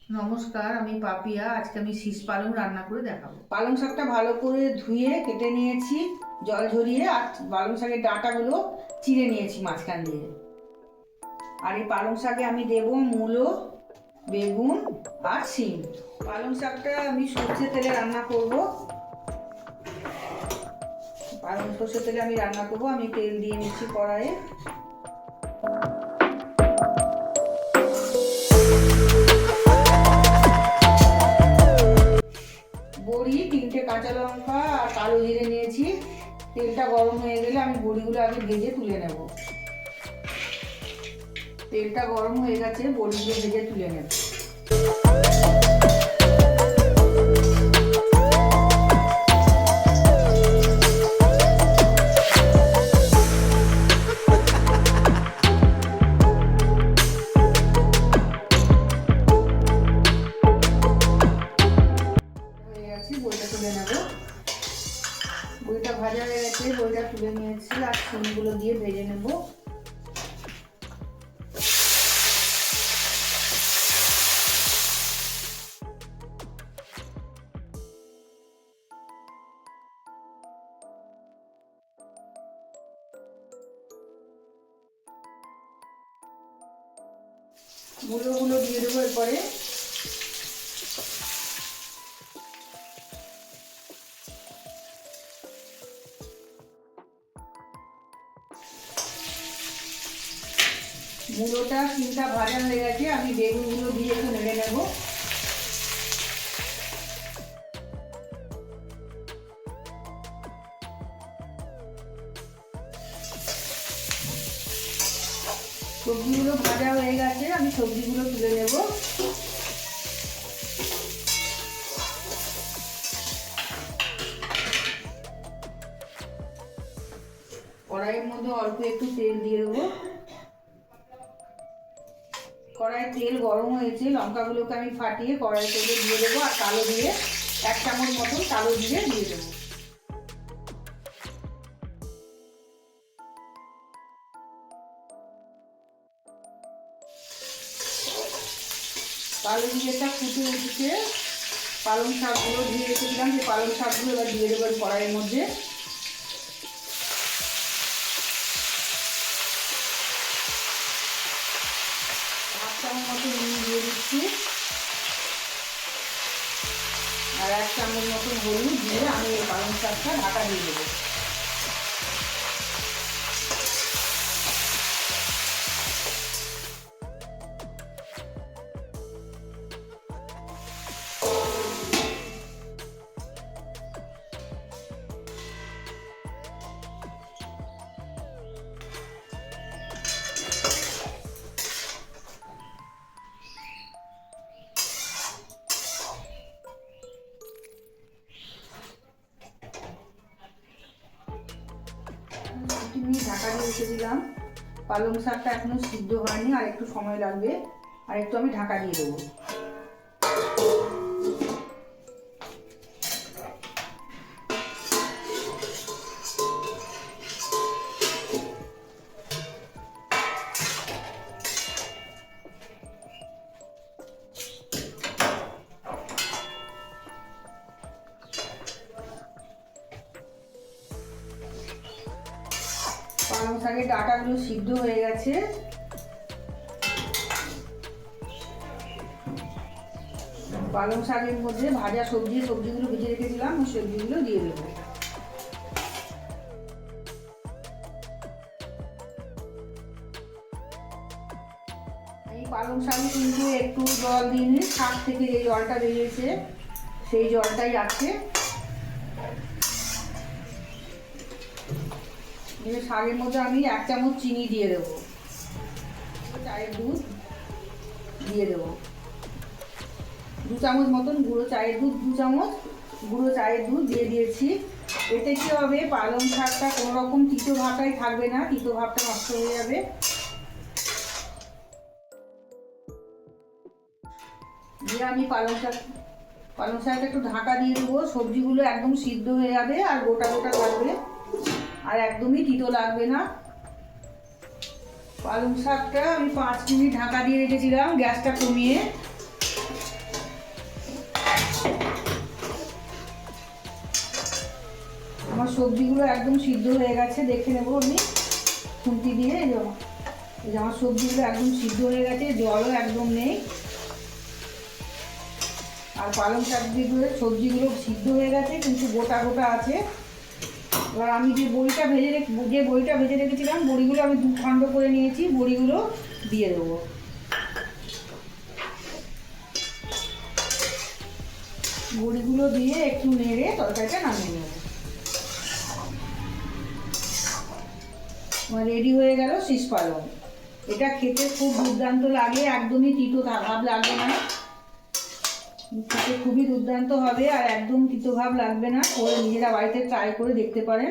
নমস্কার, আমি পাপিয়া। আজকে আমি শীষ পালং রান্না করে দেখাবো। পালং শাকটা ভালো করে ধুয়ে কেটে নিয়েছি, জল ঝরিয়ে। আর পালং শাকের ডাঁটাগুলো চিড়ে নিয়েছি মাঝখান দিয়ে। আর এই পালং শাকে আমি দেব মূলো, বেগুন আর শিম। পালং শাকটা আমি সর্ষে তেলে রান্না করব। সর্ষে তেলে আমি রান্না করব। আমি তেল দিয়ে নিচ্ছি কড়াইয়ে। বড়ি, 3টে কাঁচা লঙ্কা আর কালো জিরে নিয়েছি। তেলটা গরম হয়ে গেলে আমি বড়িগুলো আগে ভেজে তুলে নেব। তেলটা গরম হয়ে গেছে, বড়িগুলো ভেজে তুলে নেব। হয়ে গেছে, বড়িটা তুলে নেব। বড়িটা ভাজা হয়ে গেছে, বড়িটা তুলে নিয়েছি। আর শিমগুলো দিয়ে ভেজে নেব। মূলোগুলো দিয়ে দেবো এরপরে। মূলোটা শিমটা ভাজা হয়ে গেছে, আমি বেগুনগুলো দিয়ে একটু নেড়ে নেব। সবজিগুলো ভাজা হয়ে গেছে, আমি সবজিগুলো তুলে নেব। কড়াইয়ের মধ্যে অল্প একটু তেল দিয়ে দেবো। কড়াইয়ে তেল গরম হয়েছে, লঙ্কাগুলোকে আমি ফাটিয়ে কড়াই তেলে দিয়ে দেবো। আর কালো দিয়ে 1 চামচ মতন কালো জিরে দিয়ে দেবো। কালো জিরেটা ফুটে উঠেছে, পালং শাকগুলো দিয়ে রেখেছিলাম, যে পালং শাকগুলো এবার দিয়ে দেবো কড়াইয়ের মধ্যে। চামচ মতো নুন দিয়ে দিচ্ছি। আর 1 চামচ মতন হলুদ দিয়ে আমি এই পালং শাকটা ঢাকা দিয়ে দেবো। ঢাকা দিয়ে রেখে দিলাম। পালং শাকটা এখনো সিদ্ধ হয়নি, আর একটু সময় লাগবে। আর একটু আমি ঢাকা দিয়ে দেবো। পালং শাকের ডাঁটাগুলো সিদ্ধ হয়ে গেছে। পালং শাকের মধ্যে ভাজা সবজিগুলো ভেজে রেখেছিলাম, ওই সবজিগুলো দিয়ে দেবো। এই পালং শাকে কিন্তু একটু জল দিইনি, শাক থেকে যে জলটা বেরিয়েছে সেই জলটাই আছে। শাকের মধ্যে আমি 1 চামচ চিনি দিয়ে দেবো। চায়ের দুধ দিয়ে দেবো, 2 চামচ মতন গুঁড়ো চায়ের দুধ, 2 চামচ গুঁড়ো চায়ের দুধ দিয়ে দিয়েছি। এতে কি হবে, পালং শাকটা কোনো রকম তিতো ভাবটাই থাকবে না, তিতো ভাবটা নষ্ট হয়ে যাবে। দিয়ে আমি পালং শাকটা একটু ঢাকা দিয়ে দেবো। সবজিগুলো একদম সিদ্ধ হয়ে যাবে, আর গোটা গোটা লাগবে, আর একদমই তিতো লাগবে না। পালং শাকটা আমি 5 মিনিট ঢাকা দিয়ে রেখেছিলাম, গ্যাসটা কমিয়ে। সবজিগুলো একদম সিদ্ধ হয়ে গেছে, দেখে নেবো আমি খুন্তি দিয়ে। এই যে আমার সবজিগুলো একদম সিদ্ধ হয়ে গেছে, জলও একদম নেই। আর পালং শাক দিয়ে সবজিগুলো সিদ্ধ হয়ে গেছে কিন্তু গোটা গোটা আছে। এবার আমি যে বড়িটা ভেজে রেখেছিলাম, বড়িগুলো আমি 2 খণ্ড করে নিয়েছি, বড়িগুলো দিয়ে দেবো। বড়িগুলো দিয়ে একটু নেড়ে তরকারিটা নামিয়ে নেব। রেডি হয়ে গেল শীষ পালং। এটা খেতে খুব দুর্দান্ত লাগে, একদমই তিতো ভাব লাগবে না, খেতে খুবই দুর্দান্ত হবে আর একদম তিতো ভাব লাগবে না। করে নিজেরা বাড়িতে ট্রাই করে দেখতে পারেন।